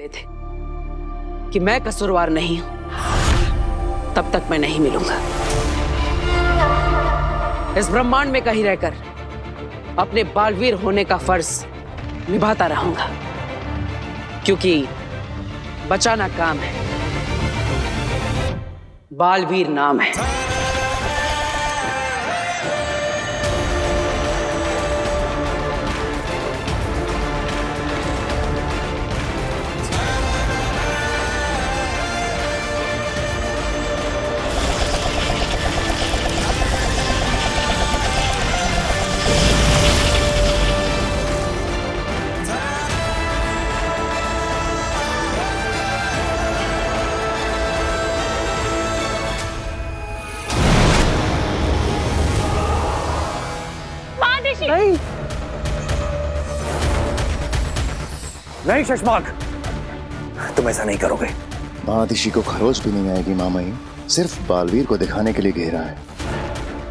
ले थे कि मैं कसूरवार नहीं हूं, तब तक मैं नहीं मिलूंगा। इस ब्रह्मांड में कहीं रहकर अपने बालवीर होने का फर्ज निभाता रहूंगा, क्योंकि बचाना काम है, बालवीर नाम है। नहीं नहीं शशमाक, तुम ऐसा नहीं करोगे। महादिशी को खरोच भी नहीं आएगी मामाई, सिर्फ बालवीर को दिखाने के लिए घेरा है।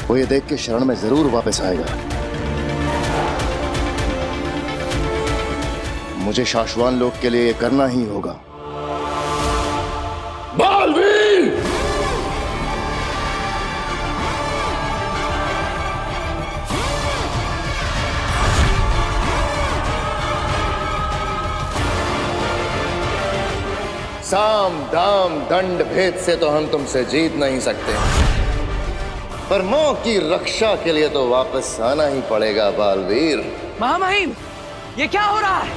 वो ये देख के शरण में जरूर वापस आएगा। मुझे शाश्वान लोक के लिए ये करना ही होगा। बालवीर! साम दाम दंड भेद से तो हम तुमसे जीत नहीं सकते, पर मोह की रक्षा के लिए तो वापस आना ही पड़ेगा बालवीर। महामहिम, ये क्या हो रहा है?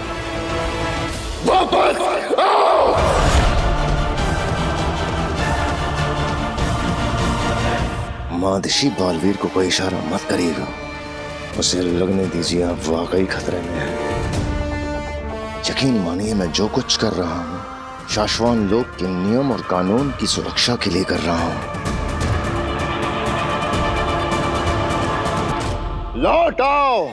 वापस आओ! महादिशी बालवीर को कोई इशारा मत करिएगा, उसे लगने दीजिए आप वाकई खतरे में हैं। यकीन मानिए मैं जो कुछ कर रहा हूं शाश्वान लोक के नियम और कानून की सुरक्षा के लिए कर रहा हूं। लौट आओ।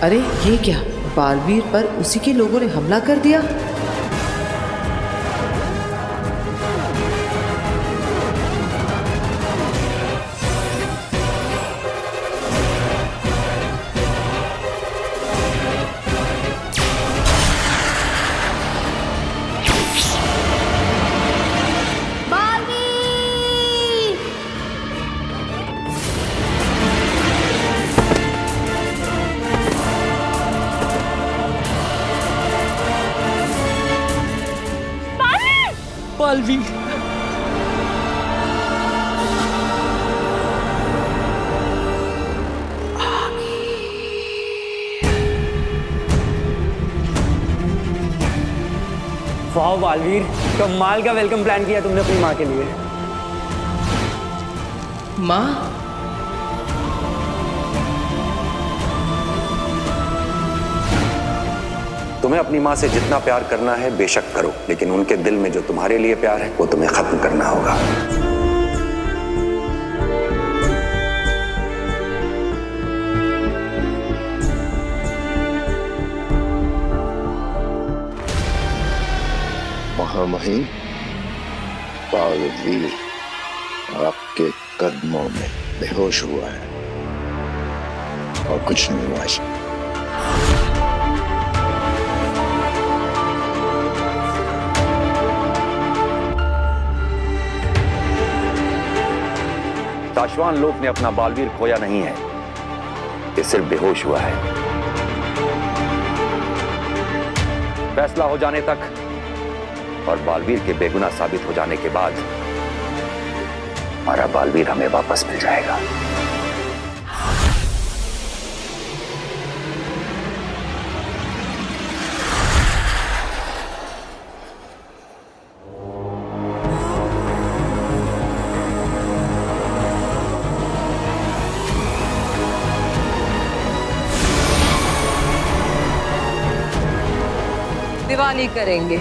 अरे ये क्या, बालवीर पर उसी के लोगों ने हमला कर दिया। बालवीर, वाह बालवीर, कमाल का वेलकम प्लान किया तुमने अपनी माँ के लिए। माँ? तुम्हें अपनी माँ से जितना प्यार करना है बेशक करो, लेकिन उनके दिल में जो तुम्हारे लिए प्यार है वो तुम्हें खत्म करना होगा। महामहिम बालवीर, आपके कदमों में बेहोश हुआ है और कुछ नहीं हुआ है। साशवान लोक ने अपना बालवीर खोया नहीं है, ये सिर्फ बेहोश हुआ है। फैसला हो जाने तक और बालवीर के बेगुनाह साबित हो जाने के बाद हमारा बालवीर हमें वापस मिल जाएगा। दिवाली करेंगे।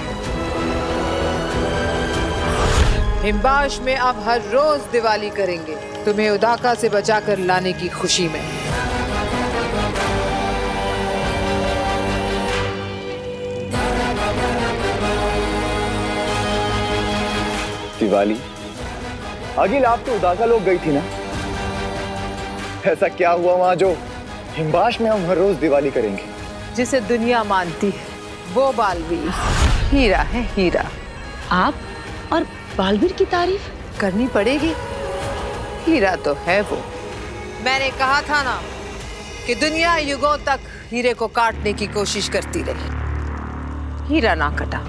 हिमबाश में अब हर रोज दिवाली करेंगे, तुम्हें उदाका से बचाकर लाने की खुशी में। दिवाली? अगिल, आप तो उदाका लोग गई थी ना? ऐसा क्या हुआ वहां जो हिमबाश में हम हर रोज दिवाली करेंगे? जिसे दुनिया मानती है वो बालवीर हीरा है, हीरा। आप और बालवीर की तारीफ करनी पड़ेगी, हीरा तो है वो। मैंने कहा था ना कि दुनिया युगों तक हीरे को काटने की कोशिश करती रही, हीरा ना कटा।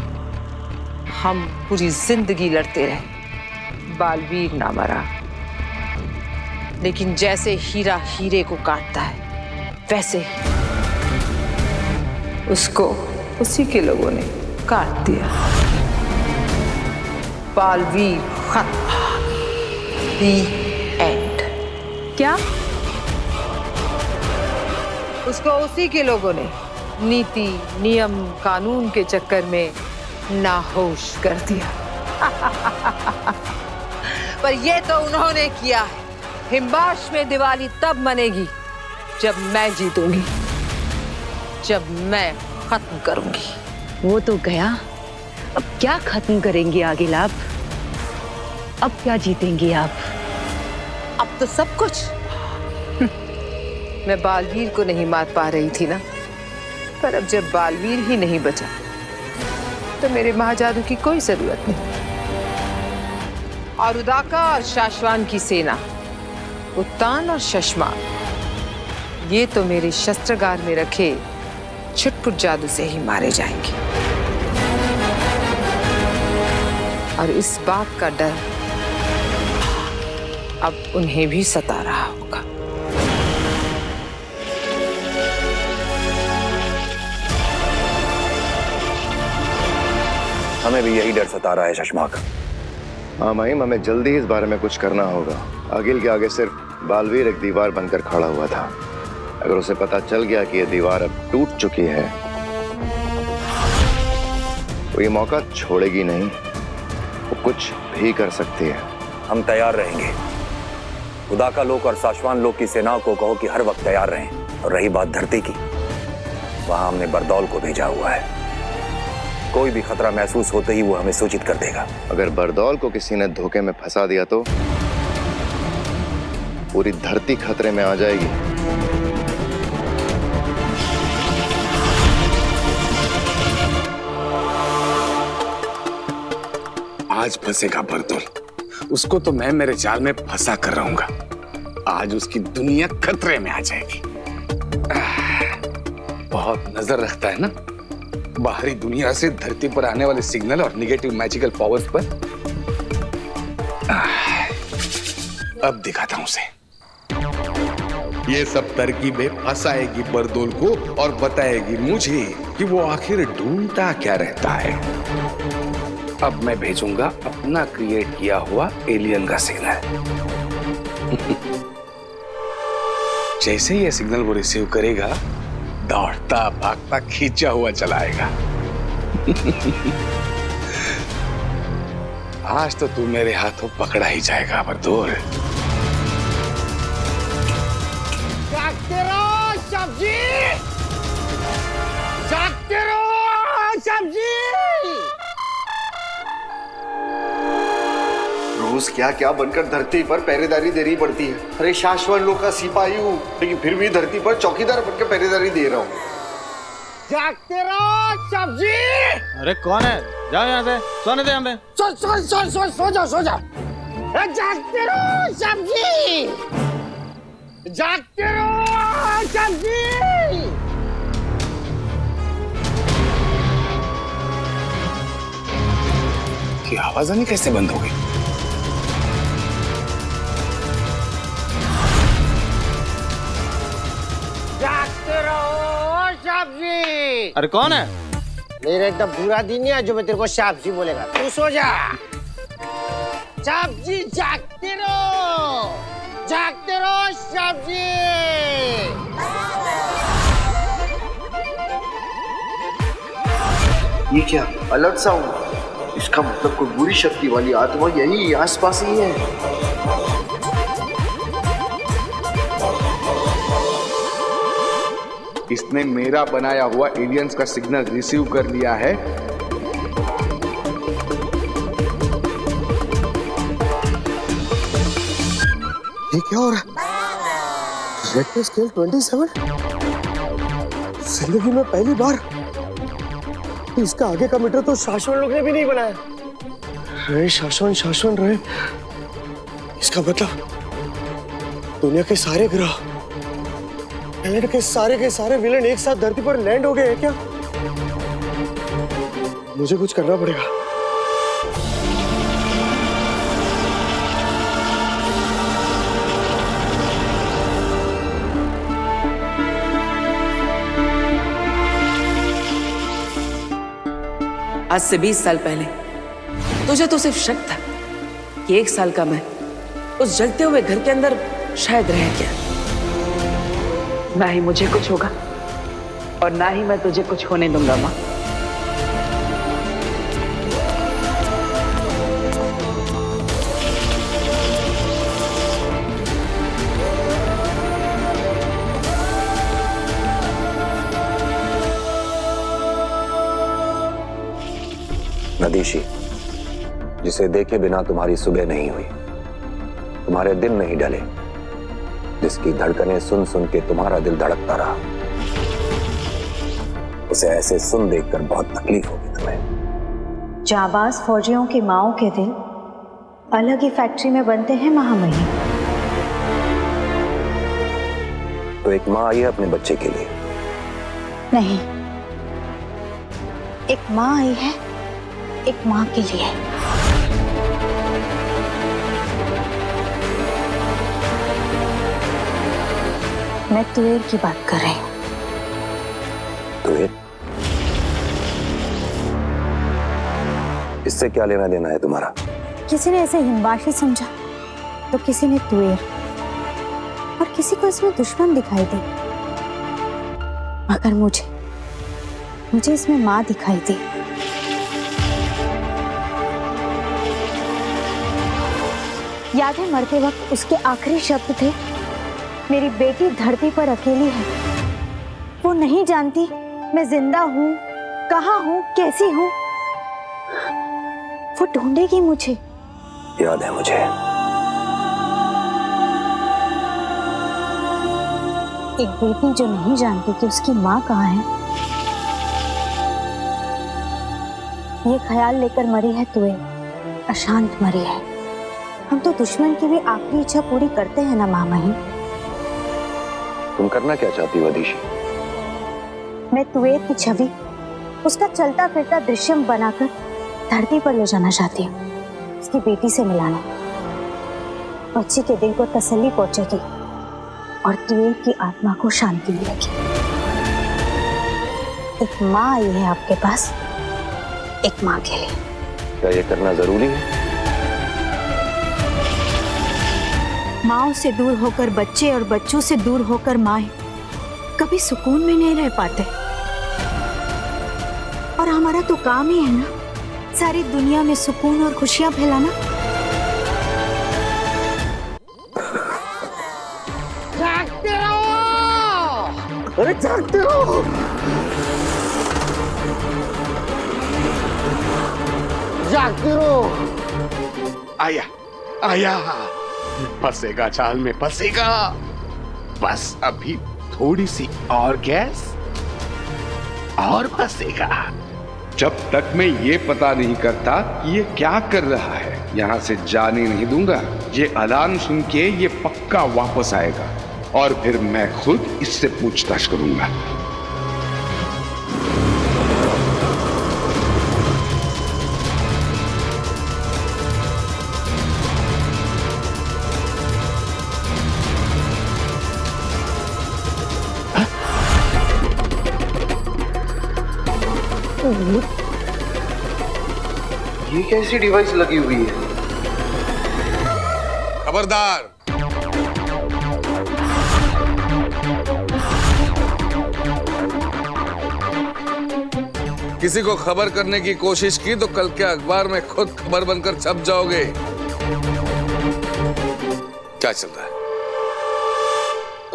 हम पूरी जिंदगी लड़ते रहे, बालवीर ना मरा। लेकिन जैसे हीरा हीरे को काटता है, वैसे ही उसको उसी के लोगों ने काट दिया। बालवीर खत्म। The end। क्या? उसको उसी के लोगों ने नीति, नियम, कानून के चक्कर में नाहोश कर दिया। पर ये तो उन्होंने किया है। हिमबाश में दिवाली तब मनेगी जब मैं जीतूंगी, जब मैं खत्म करूंगी। वो तो गया, अब क्या खत्म करेंगी आगिल आप? अब क्या जीतेंगी आप? अब तो सब कुछ। मैं बालवीर को नहीं मार पा रही थी ना, पर अब जब बालवीर ही नहीं बचा तो मेरे महाजादू की कोई जरूरत नहीं। और उदाका और शाश्वान की सेना, उत्तान और शशमान, ये तो मेरे शस्त्रागार में रखे छुटपुट जादू से ही मारे जाएंगे। और इस बात का डर अब उन्हें भी सता रहा होगा। हमें भी यही डर सता रहा है शशमाक। हाँ माहिम, हमें जल्दी इस बारे में कुछ करना होगा। अगिल के आगे सिर्फ बालवीर एक दीवार बनकर खड़ा हुआ था। अगर उसे पता चल गया कि यह दीवार अब टूट चुकी है तो ये मौका छोड़ेगी नहीं, वो कुछ भी कर सकती है। हम तैयार रहेंगे। उदाका लोक और साशवान लोक की सेनाओं को कहो कि हर वक्त तैयार रहें। और रही बात धरती की, वहां हमने बरदौल को भेजा हुआ है। कोई भी खतरा महसूस होते ही वो हमें सूचित कर देगा। अगर बरदौल को किसी ने धोखे में फंसा दिया तो पूरी धरती खतरे में आ जाएगी। आज फंसेगा बरदौल, उसको तो मैं मेरे जाल में फंसा कर रहूंगा। आज उसकी दुनिया खतरे में आ जाएगी। बहुत नजर रखता है ना बाहरी दुनिया से धरती पर आने वाले सिग्नल और निगेटिव मैजिकल पावर्स पर। अब दिखाता हूं उसे। ये सब तरकीबें फंसाएगी बरदौल को और बताएगी मुझे कि वो आखिर ढूंढता क्या रहता है। अब मैं भेजूंगा अपना क्रिएट किया हुआ एलियन का सिग्नल। जैसे ही ये सिग्नल वो रिसीव करेगा, दौड़ता भागता खींचा हुआ चलाएगा। आज तो तू मेरे हाथों पकड़ा ही जाएगा बरदौल। जागते रहो सब्जी, जागते रहो सब्जी। रोज क्या क्या बनकर धरती पर पहरेदारी देनी पड़ती है। अरे शाश्वत लोग का सिपाही हूँ, लेकिन फिर भी धरती पर चौकीदार बनकर पहरेदारी दे रहा हूँ। जागते रहो सब्जी। अरे कौन है? जाओ यहाँ से, सोने दे हमें। सो जाओ। जागते रहो सब्जी, जागते रहो सब्जी। की आवाज आनी कैसे बंद हो गई? जागते रहो सब्जी। अरे कौन है? मेरा एकदम बुरा दिन है जो मैं तेरे को सब्जी बोलेगा। तू सो जा। सब्जी जागते रहो सब्जी। ये क्या अलर्ट साउंड? इसका मतलब कोई बुरी शक्ति वाली आत्मा यही आसपास ही है। इसने मेरा बनाया हुआ एलियंस का सिग्नल रिसीव कर लिया है। ये क्या हो रहा है? Richter scale 27? जिंदगी में पहली बार। इसका आगे का मीटर तो शाश्वत लोग ने भी नहीं बनाया। रहे शाश्वत रहे। इसका मतलब दुनिया के सारे ग्रह, प्लैनेट के सारे विलेन एक साथ धरती पर लैंड हो गए हैं क्या? मुझे कुछ करना पड़ेगा। आज से 20 साल पहले तुझे तो सिर्फ शक था कि 1 साल का मैं उस जलते हुए घर के अंदर शायद रह गया। ना ही मुझे कुछ होगा और ना ही मैं तुझे कुछ होने दूंगा माँ। नदीशी, जिसे देखे बिना तुम्हारी सुबह नहीं हुई, तुम्हारे दिन नहीं ढले, जिसकी धड़कनें सुन सुन के तुम्हारा दिल धड़कता रहा, उसे ऐसे सुन देखकर बहुत तकलीफ होगी तुम्हें। जाबाज फौजियों की माओं के दिल अलग ही फैक्ट्री में बनते हैं महामहिम। तो एक माँ आई है अपने बच्चे के लिए? नहीं, एक माँ आई है एक माँ के लिए। मैं तुएर की बात कर रही हूँ। तुएर? इससे क्या लेना देना है तुम्हारा? किसी ने ऐसे हिमवाशी समझा तो किसी ने तुएर, और किसी को इसमें दुश्मन दिखाई दी, मगर मुझे इसमें माँ दिखाई दी। याद है मरते वक्त उसके आखिरी शब्द थे, मेरी बेटी धरती पर अकेली है, वो नहीं जानती मैं जिंदा हूँ, कहाँ हूँ, कैसी हूँ, वो ढूंढेगी मुझे। याद है मुझे। एक बेटी जो नहीं जानती कि उसकी माँ कहाँ है, ये ख्याल लेकर मरी है तुएर, अशांत मरी है। हम तो दुश्मन की भी आखिरी इच्छा पूरी करते हैं ना महामहिम। तुम करना क्या चाहती हो अदीशी? मैं तुएर की छवि उसका चलता फिरता दृश्यम बनाकर धरती पर ले जाना चाहती हूँ, उसकी बेटी से मिलाना। बच्ची के दिल को तसल्ली पहुंचेगी और तुएर की आत्मा को शांति मिलेगी। एक माँ आई है आपके पास, एक माँ के लिए। क्या ये करना जरूरी है? माँओं से दूर होकर बच्चे और बच्चों से दूर होकर माएं कभी सुकून में नहीं रह पाते। और हमारा तो काम ही है ना, सारी दुनिया में सुकून और खुशियां फैलाना। जागते रहो। अरे जागते रहो। जागते रहो। आया आया, फंसेगा जाल में फंसेगा। बस अभी थोड़ी सी और गैस और फंसेगा। जब तक मैं ये पता नहीं करता कि ये क्या कर रहा है, यहां से जाने नहीं दूंगा। ये अलार्म सुन के ये पक्का वापस आएगा और फिर मैं खुद इससे पूछताछ करूंगा। ये कैसी डिवाइस लगी हुई है? खबरदार, किसी को खबर करने की कोशिश की तो कल के अखबार में खुद खबर बनकर छप जाओगे। क्या चल रहा है?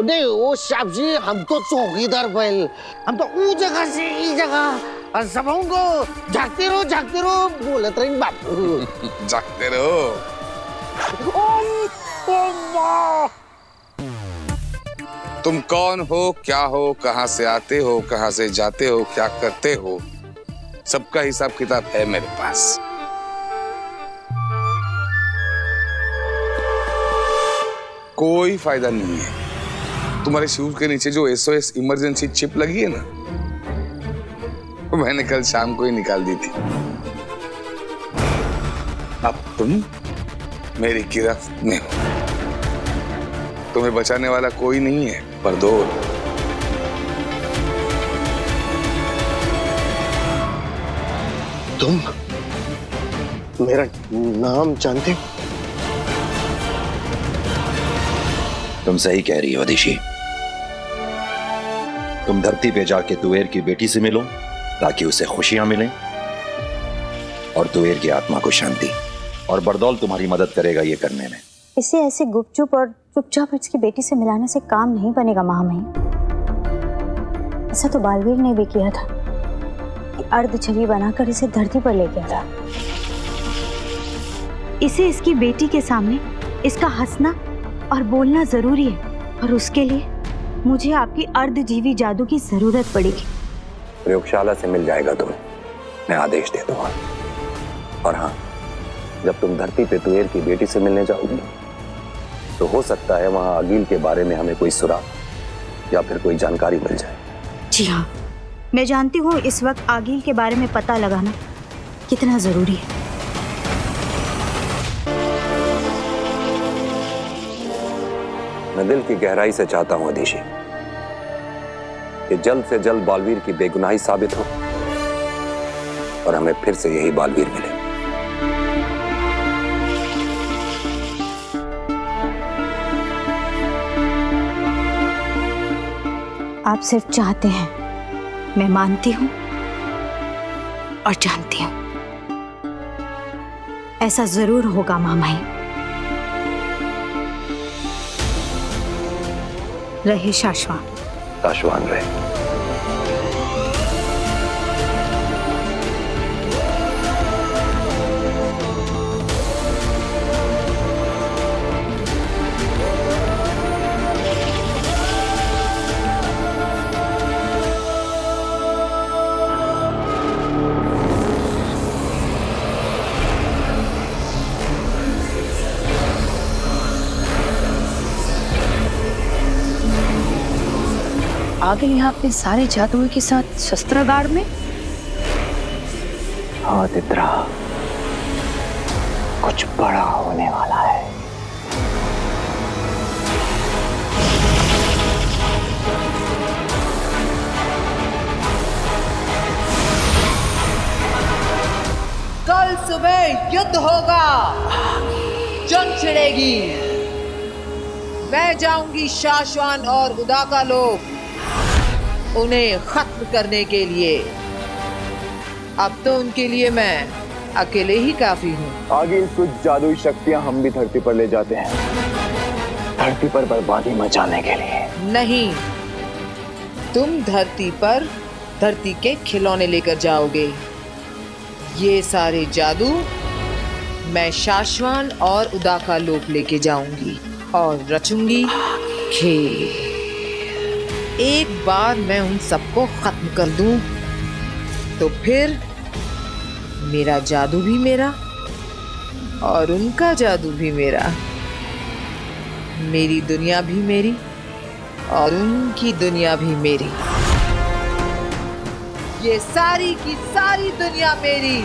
नहीं वो साहब जी, हम तो चौकीदार बैल, हम तो वो जगह से इस जगह सब को झाकते रहो बोलत रही बापू। जागते रहो। तुम कौन हो, क्या हो, कहां से आते हो, कहां से जाते हो, क्या करते हो, सबका हिसाब किताब है मेरे पास। कोई फायदा नहीं है। तुम्हारे शूज के नीचे जो SOS इमरजेंसी चिप लगी है ना, मैंने कल शाम को ही निकाल दी थी। अब तुम मेरी गिरफ्त में हो। तुम्हें बचाने वाला कोई नहीं है बरदौल। तुम मेरा नाम जानते हो? तुम सही कह रही हो दिशी। तुम धरती पे जाके तुवेर की बेटी से मिलो ताकि उसे खुशियां मिलें और तुवेर की आत्मा को शांति, और बरदौल तुम्हारी मदद करेगा ये करने में। इसे ऐसे गुपचुप और चुपचाप इसकी बेटी से मिलाने से काम नहीं बनेगा महामहिम। ऐसा तो बालवीर ने भी किया था कि अर्ध छवि बनाकर इसे धरती पर ले गया था। इसे इसकी बेटी के सामने इसका हंसना और बोलना जरूरी है, और उसके लिए मुझे आपकी अर्धजीवी जादू की जरूरत पड़ेगी। प्रयोगशाला से मिल जाएगा तुम्हें, मैं आदेश दे दूंगा। और हाँ, जब तुम धरती पे तुवेर की बेटी से मिलने जाओगी तो हो सकता है वहां आगिल के बारे में हमें कोई सुराग या फिर कोई जानकारी मिल जाए। जी हाँ, मैं जानती हूँ इस वक्त आगिल के बारे में पता लगाना कितना जरूरी है। मैं दिल की गहराई से चाहता हूं अधीशी कि जल्द से जल्द बालवीर की बेगुनाही साबित हो और हमें फिर से यही बालवीर मिले। आप सिर्फ चाहते हैं, मैं मानती हूं और जानती हूं ऐसा जरूर होगा महामहिम। रहे शाश्वान। शाश्वान रहे। आगे यहाँ अपने सारे जादुओं के साथ शस्त्रागार में। हाँ तित्रा, कुछ बड़ा होने वाला है। कल सुबह युद्ध होगा, जंग छिड़ेगी। मैं जाऊंगी शाश्वान और उदाका लोग उन्हें खत्म करने के लिए। अब तो उनके लिए मैं अकेले ही काफी हूँ। आगे कुछ जादुई शक्तियां हम भी धरती पर ले जाते हैं, धरती पर बर्बादी मचाने के लिए। नहीं, तुम धरती पर धरती के खिलौने लेकर जाओगे। ये सारे जादू मैं शाश्वान और उदाका लोक लेके जाऊंगी और रचूंगी खेल। एक बार मैं उन सबको खत्म कर दूं तो फिर मेरा जादू भी मेरा और उनका जादू भी मेरा, मेरी दुनिया भी मेरी और उनकी दुनिया भी मेरी, ये सारी की सारी दुनिया मेरी।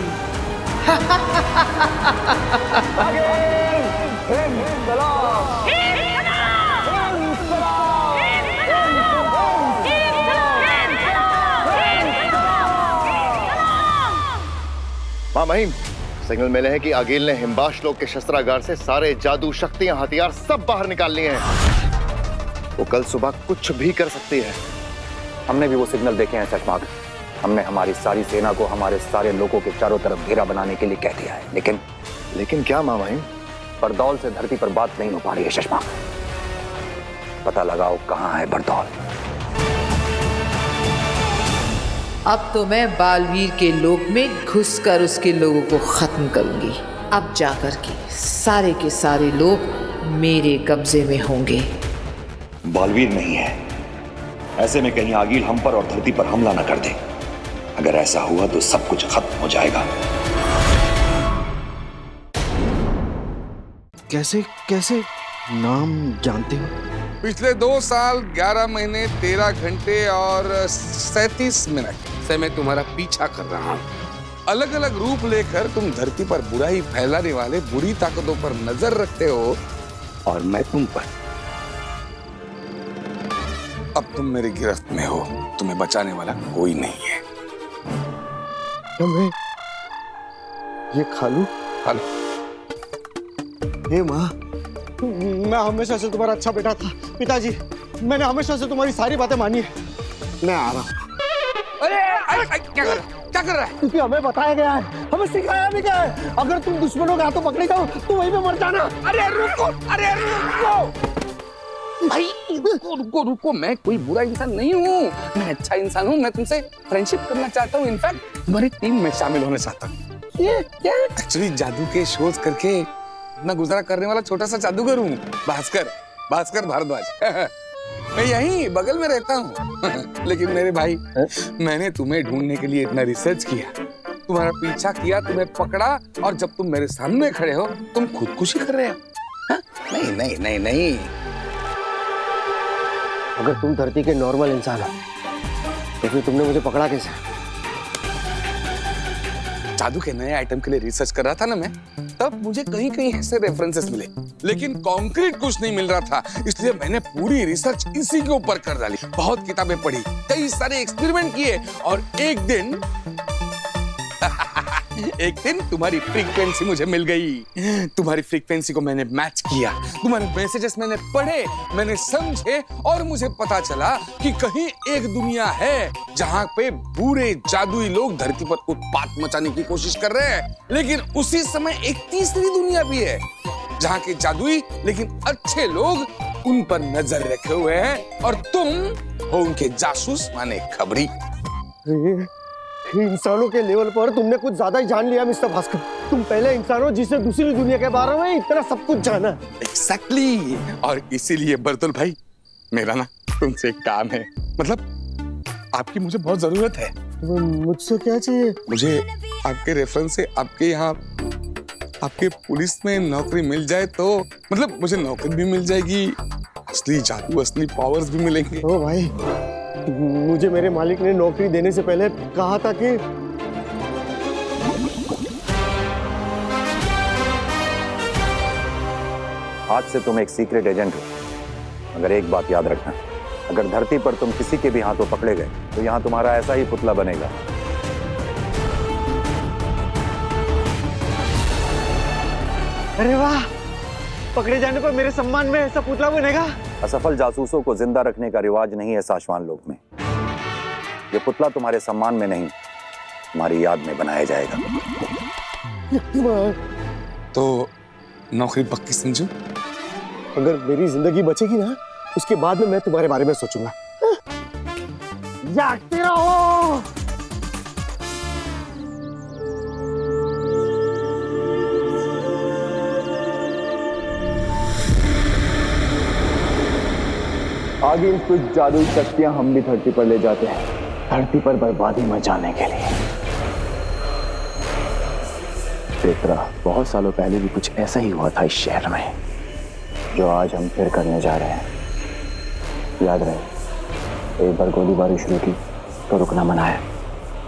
माँ महिम, सिग्नल मिले हैं कि आगिल ने हिमबाश लोग के शस्त्रागार से सारे जादू, शक्तियां, हथियार सब बाहर निकाल लिए हैं। वो कल सुबह कुछ भी कर सकती है। हमने भी वो सिग्नल देखे हैं चश्माक। हमने हमारी सारी सेना को हमारे सारे लोगों के चारों तरफ घेरा बनाने के लिए कह दिया है, लेकिन क्या माँ महिम? बरदौल से धरती पर बात नहीं हो पा रही है चश्माक। पता लगाओ कहाँ है बरदौल। अब तो मैं बालवीर के लोक में घुसकर उसके लोगों को खत्म करूंगी। अब जाकर के सारे लोग मेरे कब्जे में होंगे। बालवीर नहीं है, ऐसे में कहीं आगिल हम पर और धरती पर हमला न कर दे। अगर ऐसा हुआ तो सब कुछ खत्म हो जाएगा। कैसे कैसे नाम जानते हो? पिछले 2 साल 11 महीने 13 घंटे और 37 मिनट से मैं तुम्हारा पीछा कर रहा हूँ। अलग अलग रूप लेकर तुम धरती पर बुराई फैलाने वाले बुरी ताकतों पर नजर रखते हो और मैं तुम पर। अब तुम मेरी गिरफ्त में हो, तुम्हें बचाने वाला कोई नहीं है। मैं ये खालू हे माँ, मैं हमेशा से तुम्हारा अच्छा बेटा था। पिताजी, मैंने हमेशा से तुम्हारी सारी बातें मानी है। मैं आ रहा हूँ। अरे क्या कर रहा है? क्योंकि हमें बताया गया है, हमें सिखाया भी गया है, अगर तुम दुश्मनों के हाथों पकड़े जाओ तो वहीं पे मर जाना। अरे रुको भाई, रुको। मैं कोई बुरा इंसान नहीं हूँ, मैं अच्छा इंसान हूँ। मैं तुमसे फ्रेंडशिप करना चाहता हूँ। इनफैक्ट तुम्हारी टीम में शामिल होना चाहता हूँ। ये क्या? एक्चुअली जादू के शोध करके अपना गुजारा करने वाला छोटा सा जादूगर हूँ, भास्कर भारद्वाज। मैं यहीं बगल में रहता हूँ। लेकिन मेरे भाई, मैंने तुम्हें ढूंढने के लिए इतना रिसर्च किया, तुम्हारा पीछा किया, तुम्हें पकड़ा, और जब तुम मेरे सामने खड़े हो तुम खुदकुशी कर रहे हो। नहीं। अगर तुम धरती के नॉर्मल इंसान हो तो फिर तुमने मुझे पकड़ा कैसे? जादू के नए आइटम के लिए रिसर्च कर रहा था ना मैं, तब मुझे कहीं ऐसे रेफरेंसेस मिले, लेकिन कॉन्क्रीट कुछ नहीं मिल रहा था। इसलिए मैंने पूरी रिसर्च इसी के ऊपर कर डाली। बहुत किताबें पढ़ी, कई सारे एक्सपेरिमेंट किए, और एक दिन तुम्हारी फ्रीक्वेंसी मुझे मिल गई। तुम्हारी फ्रीक्वेंसी को मैंने मैच किया, तुम्हारे मैसेजेस मैंने पढ़े, मैंने समझे, और मुझे पता चला कि कहीं एक दुनिया है जहां पे बुरे जादुई लोग धरती पर उत्पात मचाने की कोशिश कर रहे हैं। लेकिन उसी समय एक तीसरी दुनिया भी है जहां के जादुई लेकिन अच्छे लोग उन पर नजर रखे हुए हैं, और तुम हो उनके जासूस माने खबरी। इंसानों के लेवल पर तुमने कुछ ज्यादा ही जान लिया मिस्टर भास्कर। तुम पहले इंसान हो जिसे दूसरी दुनिया के बारे में इतना सब कुछ जाना। Exactly. और इसीलिए बरतुल भाई, मेरा ना तुमसे एक काम है, मतलब आपकी मुझे बहुत जरूरत है। मुझसे क्या चाहिए? मुझे आपके रेफरेंस से आपके यहाँ आपके पुलिस में नौकरी मिल जाए तो, मतलब मुझे नौकरी भी मिल जाएगी, असली जादू, असली पावर्स भी मिलेंगे। ओ भाई, मुझे मेरे मालिक ने नौकरी देने से पहले कहा था कि आज से तुम एक सीक्रेट एजेंट हो। मगर एक बात याद रखना, अगर धरती पर तुम किसी के भी हाथों पकड़े गए तो यहाँ तुम्हारा ऐसा ही पुतला बनेगा। अरे वाह, पकड़े जाने पर मेरे सम्मान में ऐसा पुतला बनेगा? असफल जासूसों को जिंदा रखने का रिवाज नहीं है साशवान लोक में। ये पुतला तुम्हारे सम्मान में नहीं, तुम्हारी याद में बनाया जाएगा। तो नौकरी पक्की समझो? अगर मेरी जिंदगी बचेगी ना, उसके बाद में मैं तुम्हारे बारे में सोचूंगा। जागते रहो। आगे कुछ जादुई शक्तियां हम भी धरती पर ले जाते हैं, धरती पर बर्बादी मचाने के लिए। पेत्रा, बहुत सालों पहले भी कुछ ऐसा ही हुआ था इस शहर में, जो आज हम फिर करने जा रहे हैं। याद रहे, एक बार गोलीबारी शुरू की तो रुकना मना है।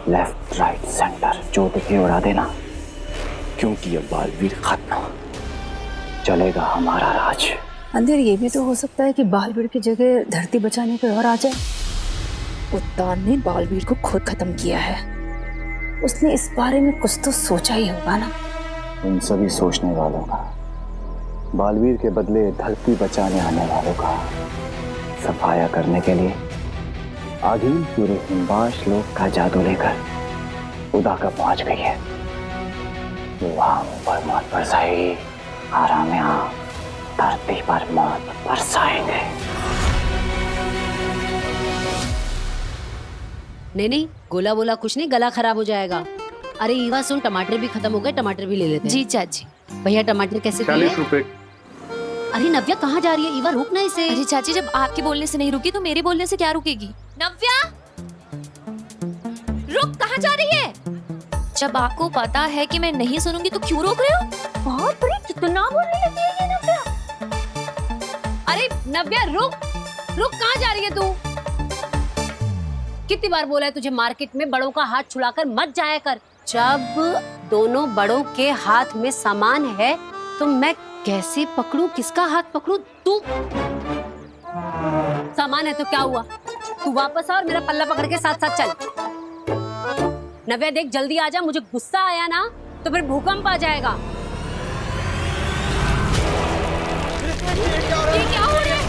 लेफ्ट राइट सेंटर जो दिखे उड़ा देना, क्योंकि अब बालवीर खत्म, चलेगा हमारा राज। अंधेर ये भी तो हो सकता है कि बालवीर की जगह धरती बचाने कोई और आ जाए। उत्तान ने बालवीर को खुद खत्म किया है, उसने इस बारे में कुछ तो सोचा ही होगा ना। उन सभी सोचने वालों का, बालवीर के बदले धरती बचाने आने वालों का सफाया करने के लिए आगिल पूरे हिमबाश लोक का जादू लेकर उदाका पहुंच गई है। वहां पर मौत बरसाएगी, आराम यहाँ धरती पर मौत बरसाएंगे। नहीं, गोला बोला कुछ नहीं, गला खराब हो जाएगा। अरे ईवा सुन, टमाटर भी खत्म हो गए, टमाटर भी ले लेते हैं। जी चाची। भैया टमाटर कैसे दिए? 40 रुपए। अरे नव्या कहाँ जा रही है? ईवा रुक ना इसे। अरे चाची, जब आपके बोलने से नहीं रुकी तो मेरे बोलने से क्या रुकेगी? नव्या रुक, कहाँ जा रही है? जब आपको पता है कि मैं नहीं सुनूंगी तो क्यों रोक रहे हो? बहुत बड़ी कितना बोलने लगी है ये नव्या। अरे नव्या रुक, कहाँ जा रही है तू? कितनी बार बोला है तुझे मार्केट में बड़ों का हाथ छुड़ाकर मत जाया कर। जब दोनों बड़ों के हाथ में सामान है तो मैं कैसे पकड़ूं, किसका हाथ पकड़ूं? तू सामान है तो क्या हुआ, तू वापस आ और मेरा पल्ला पकड़ के साथ साथ चल। नव्या देख जल्दी आ जा, मुझे गुस्सा आया ना तो फिर भूकंप आ जाएगा। ये क्या हो रहा है?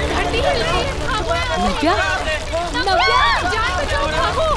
धरती हिल रही है, भागो नव्या, नव्या, जान बचाओ, भागो।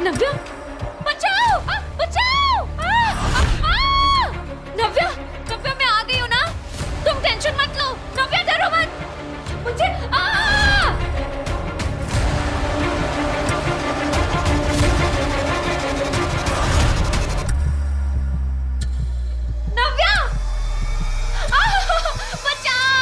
नव्या बचाओ, बचाओ। नव्या, नव्या मैं आ गई हूँ ना, तुम टेंशन मत लो। नव्या डरो मत, मुझे नव्या बचाओ।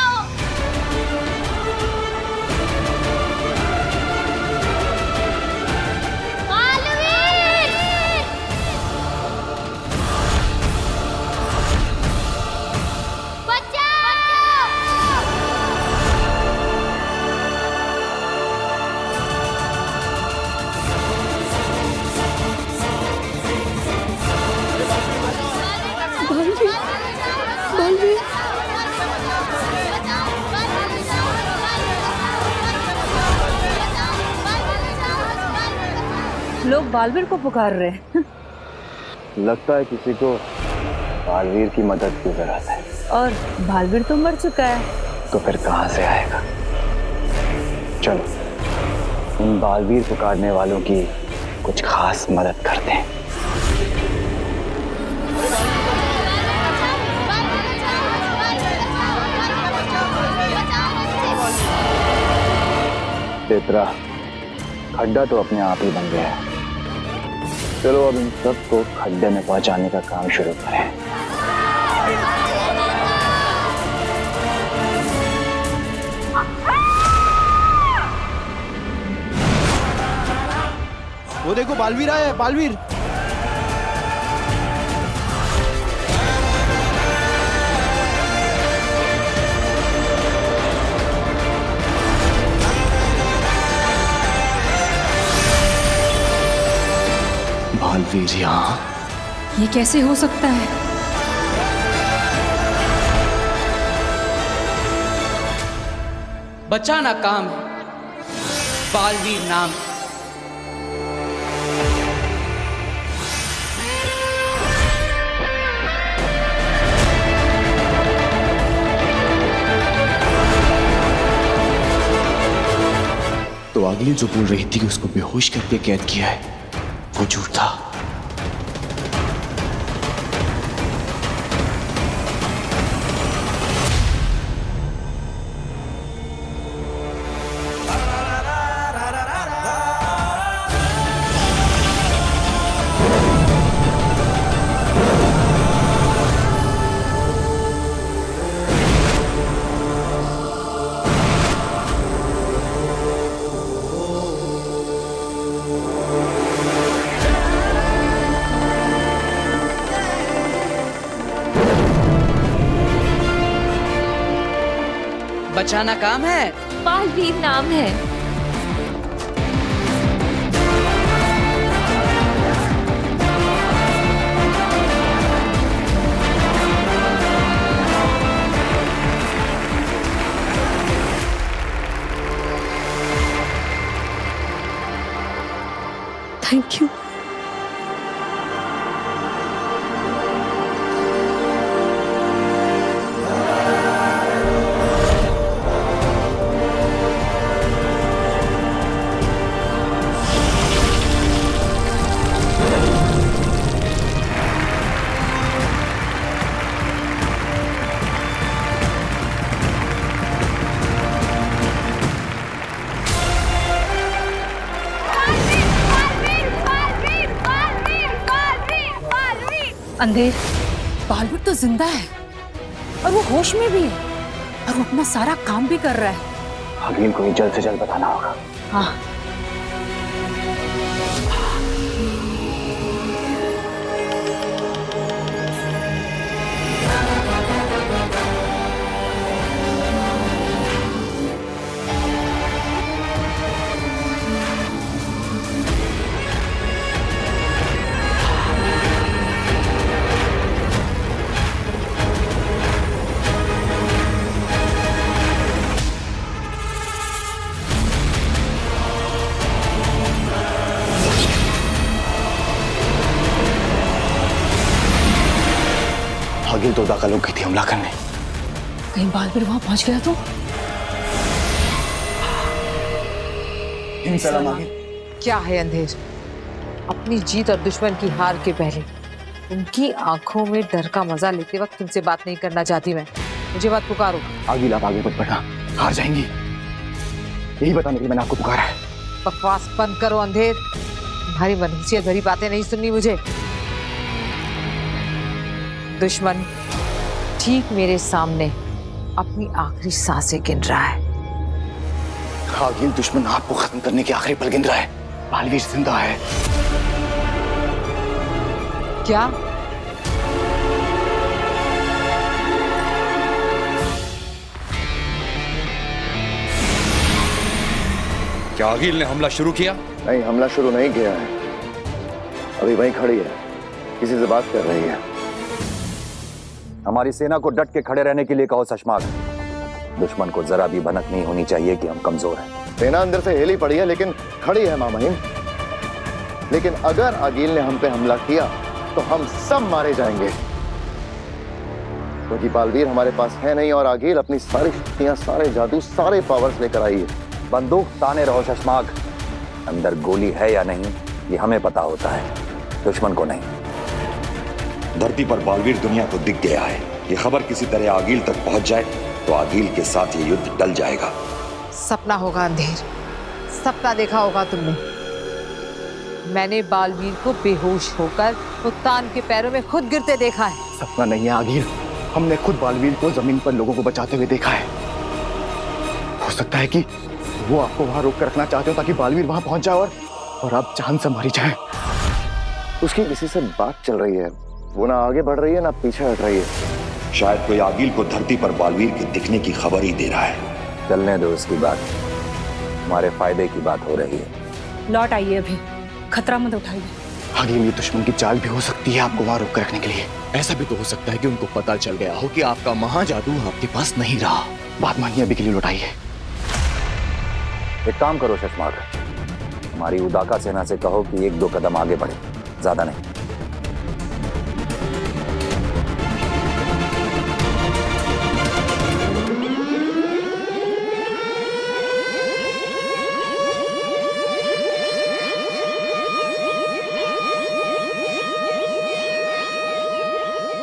लोग बालवीर को पुकार रहे हैं। लगता है किसी को बालवीर की मदद की जरूरत है। और बालवीर तो मर चुका है, तो फिर कहां से आएगा? चलो उन बालवीर पुकारने वालों की कुछ खास मदद करते हैं। पेत्रा, खड्डा तो अपने आप ही बन गया है। चलो अब इन सबको खड्डे में पहुंचाने का काम शुरू करें। वो देखो बालवीर आया है, बालवीर। बालवीर यहाँ? ये कैसे हो सकता है? बचाना काम है, बालवीर नाम है। तो आगिल जो बोल रही थी कि उसको बेहोश करके कैद किया है, वो झूठ था। बचाना काम है, बालवीर नाम है। Thank you. अंधेर, बालवीर तो जिंदा है और वो होश में भी है और वो अपना सारा काम भी कर रहा है। आगिल को ही जल्द से जल्द बताना होगा। हाँ। आगिल तो दाखिल हो गई थी हमला करने। कहीं बालवीर वहां पहुंच गया तो? क्या है अंधेर? अपनी जीत और दुश्मन की हार के पहले उनकी आंखों में डर का मजा लेते वक्त तुमसे बात नहीं करना चाहती मैं। मुझे बात पुकारो। आगिल आप आगे मत बढ़ना, हार जाएंगी। यही बताने के लिए मैंने आपको पुकारा है। बकवास बंद करो अंधेर, तुम्हारी मनहूसियत भरी बातें नहीं सुननी मुझे। दुश्मन ठीक मेरे सामने अपनी आखिरी सांसें गिन रहा है। आगिल दुश्मन आपको खत्म करने के आखिरी पल गिन रहा है। बालवीर जिंदा है। क्या? क्या आगिल ने हमला शुरू किया? नहीं, हमला शुरू नहीं किया है। अभी वहीं खड़ी है, किसी से बात कर रही है। हमारी सेना को डट के खड़े रहने के लिए कहो शशमाग। दुश्मन को जरा भी भनक नहीं होनी चाहिए कि हम कमजोर हैं। सेना अंदर से हिली पड़ी है लेकिन खड़ी है मामहीन। लेकिन अगर आगिल ने हम पे हमला किया तो हम सब मारे जाएंगे, क्योंकि बालवीर हमारे पास है नहीं और आगिल अपनी सारी शक्तियां, सारे जादू, सारे पावर्स लेकर आई है। बंदूक ताने रहो शशमाग। अंदर गोली है या नहीं ये हमें पता होता है, दुश्मन को नहीं। धरती पर बालवीर दुनिया को दिख गया है। ये खबर किसी तरह आगिल तक पहुंच जाए तो आगिल के साथ ये युद्ध टल जाएगा। सपना होगा अंधेर, सपना देखा होगा तुमने। मैंने बालवीर को बेहोश होकर उत्तान के पैरों में खुद गिरते देखा है। सपना नहीं है आगिल, हमने खुद बालवीर को जमीन पर लोगों को बचाते हुए देखा है। हो सकता है कि वो आपको वहां रोक कर रखना चाहते हो ताकि बालवीर वहां पहुंच जाए और आप जान से मारी जाए। उसकी किसी से बात चल रही है, वो ना आगे बढ़ रही है ना पीछे हट रही है। शायद कोई आगिल को धरती पर बालवीर के दिखने की खबर ही दे रहा है। चलने दो उसकी बात, हमारे फायदे की बात हो रही है। लौट आइए, अभी खतरा मत उठाइए। आगे ये दुश्मन की चाल भी हो सकती है आपको वहां रोक कर रखने के लिए। ऐसा भी तो हो सकता है कि उनको पता चल गया हो कि आपका महाजादू आपके पास नहीं रहा। बात मानिए, अभी के लिए लौटाइए। एक काम करो शशमाक, हमारी उदाका सेना से कहो कि 1-2 कदम आगे बढ़े, ज्यादा नहीं।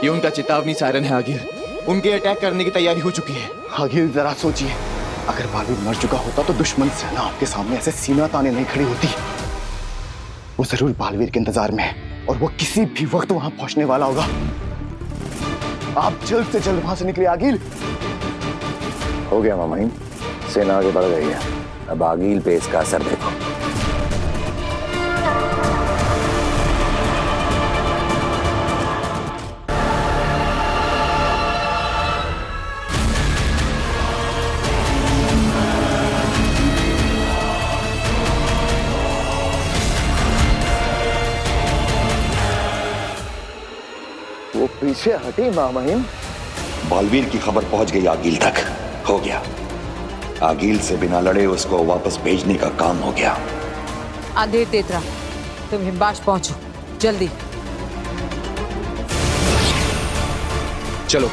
ये उनका चेतावनी सायरन है आगिल। उनके अटैक करने की तैयारी हो चुकी है। आगिल जरा सोचिए, अगर बालवीर मर चुका होता तो दुश्मन सेना आपके सामने ऐसे सीना ताने नहीं खड़ी होती। वो जरूर बालवीर के इंतजार में है और वो किसी भी वक्त वहां पहुंचने वाला होगा। आप जल्द से जल्द वहां से निकले आगिल। हो गया मामाइन, सेना आगे बढ़ गई है। अब आगील पे इसका असर देखो। वो पीछे हटी मामाइन। बालवीर की खबर पहुंच गई आगील तक। हो गया, आगील से बिना लड़े उसको वापस भेजने का काम हो गया। अंधेर तेतरा, तुम हिमबाश पहुंचो जल्दी। चलो।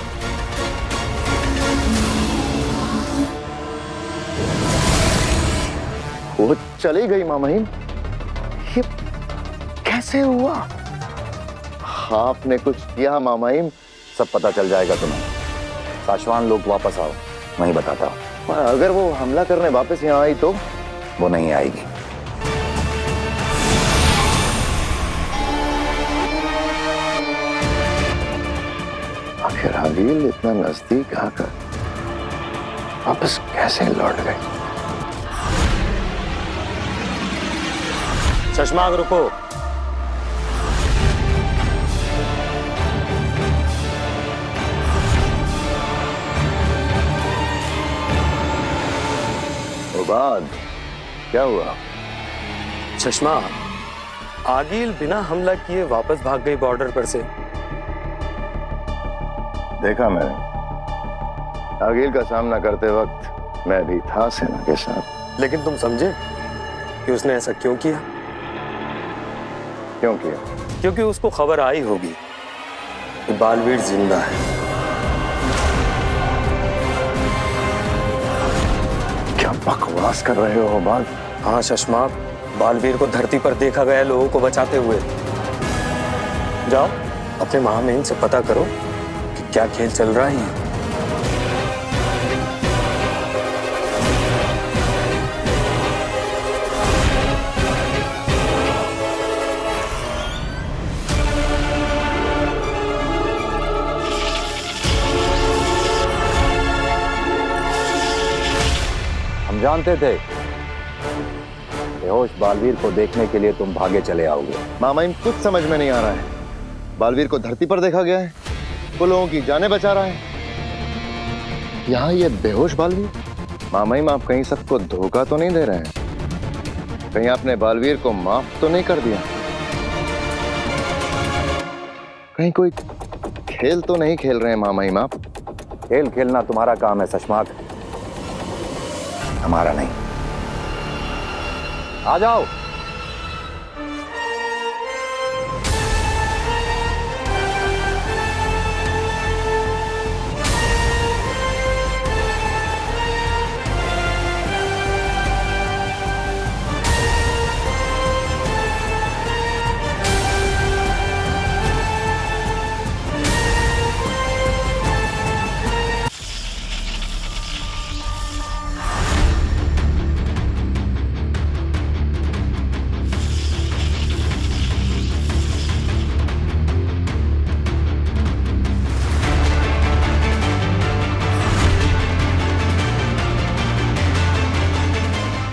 वो चली गई मामाइन। ये कैसे हुआ? आपने कुछ किया मामाइन? सब पता चल जाएगा तुम्हें। साशवान लोग वापस आओ, मैं ही बताता हूँ। अगर वो हमला करने वापस यहाँ आई तो? वो नहीं आएगी। आखिर आगील इतना नजदीक आकर वापस कैसे लौट गई? शशमाक रुको। बाद क्या हुआ? चश्मा, आगील बिना हमला किए वापस भाग गई बॉर्डर पर से। देखा मैंने, आगील का सामना करते वक्त मैं भी था सेना के साथ। लेकिन तुम समझे कि उसने ऐसा क्यों किया? क्यों किया? क्योंकि उसको खबर आई होगी कि बालवीर जिंदा है। क्या बकवास कर रहे हो बाल? हाँ शशमाक, बालवीर को धरती पर देखा गया लोगों को बचाते हुए। जाओ अपने महामहिम से पता करो कि क्या खेल चल रहा है। हम जानते थे बेहोश बालवीर को देखने के लिए तुम भागे चले आओगे। मामाइन, कुछ समझ में नहीं आ रहा है। बालवीर को धरती पर देखा गया है, वो लोगों की जानें बचा रहा है। यहाँ ये बेहोश बालवीर। मामाइन, आप कहीं सबको धोखा तो नहीं दे रहे हैं? कहीं आपने बालवीर को माफ तो नहीं कर दिया? कहीं कोई खेल तो नहीं खेल रहे हैं मामाइन आप? खेल खेलना तुम्हारा काम है शशमाक, हमारा नहीं। आ जाओ।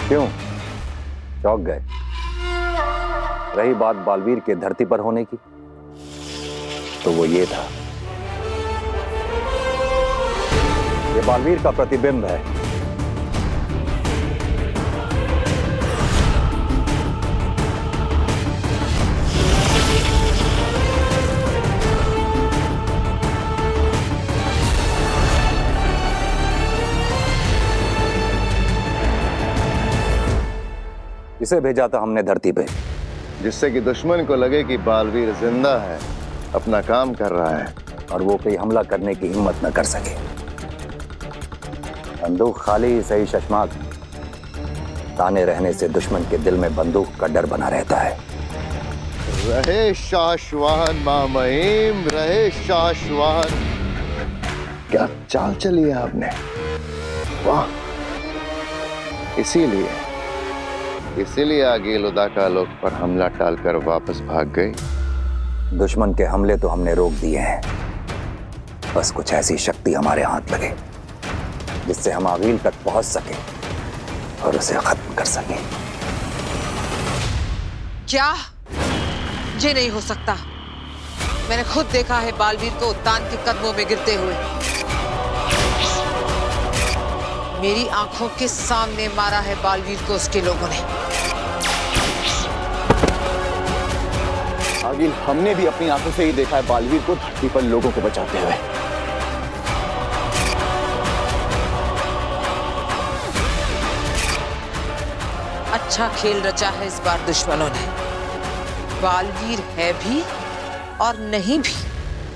क्यों चौंक गए? रही बात बालवीर के धरती पर होने की, तो वो ये था, ये बालवीर का प्रतिबिंब है। इसे भेजा था हमने धरती पे, जिससे कि दुश्मन को लगे कि बालवीर जिंदा है, अपना काम कर रहा है, और वो कोई हमला करने की हिम्मत न कर सके। बंदूक खाली ही सही शशमाक, ताने रहने से दुश्मन के दिल में बंदूक का डर बना रहता है। रहे शाश्वान मां महिम, रहे शाश्वान। क्या चाल चली है आपने, वाह। इसीलिए आगील उदाका लोग पर हमला टालकर वापस भाग गए। दुश्मन के हमले तो हमने रोक दिए हैं, बस कुछ ऐसी शक्ति हमारे हाथ लगे जिससे हम आगील तक पहुंच सके और उसे खत्म कर सके। क्या? ये नहीं हो सकता। मैंने खुद देखा है बालवीर को उत्तान के कदमों में गिरते हुए। मेरी आंखों के सामने मारा है बालवीर को उसके लोगों ने। आगिल, हमने भी अपनी आंखों से ही देखा है बालवीर को धरती पर लोगों को बचाते हुए। अच्छा खेल रचा है इस बार दुश्मनों ने। बालवीर है भी और नहीं भी।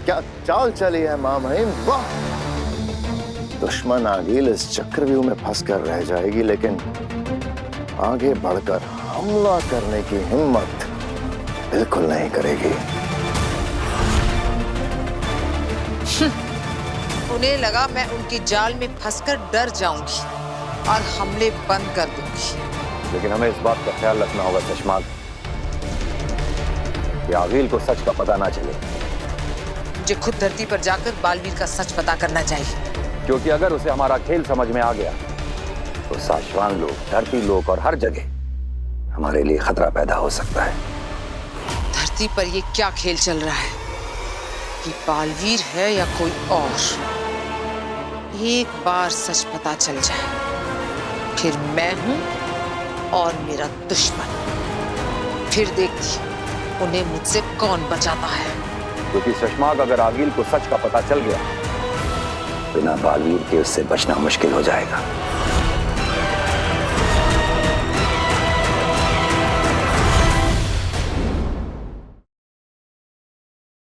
क्या चाल चली है मां महिम, वाह। दुश्मन आगील इस चक्रव्यूह में फंसकर रह जाएगी, लेकिन आगे बढ़कर हमला करने की हिम्मत बिल्कुल नहीं करेगी। उन्हें लगा मैं उनकी जाल में फंसकर डर जाऊंगी और हमले बंद कर दूंगी। लेकिन हमें इस बात का ख्याल रखना होगा शशमाक कि आगील को सच का पता ना चले। मुझे खुद धरती पर जाकर बालवीर का सच पता करना चाहिए, क्योंकि अगर उसे हमारा खेल समझ में आ गया तो साशवान लोग, धरती लोग और हर जगह हमारे लिए खतरा पैदा हो सकता है। धरती पर ये क्या खेल चल रहा है कि बालवीर है या कोई और? एक बार सच पता चल जाए, फिर मैं हूं और मेरा दुश्मन। फिर देखती उन्हें मुझसे कौन बचाता है। क्योंकि शशमाक, अगर आगील को सच का पता चल गया, बिना बालवीर के उससे बचना मुश्किल हो जाएगा।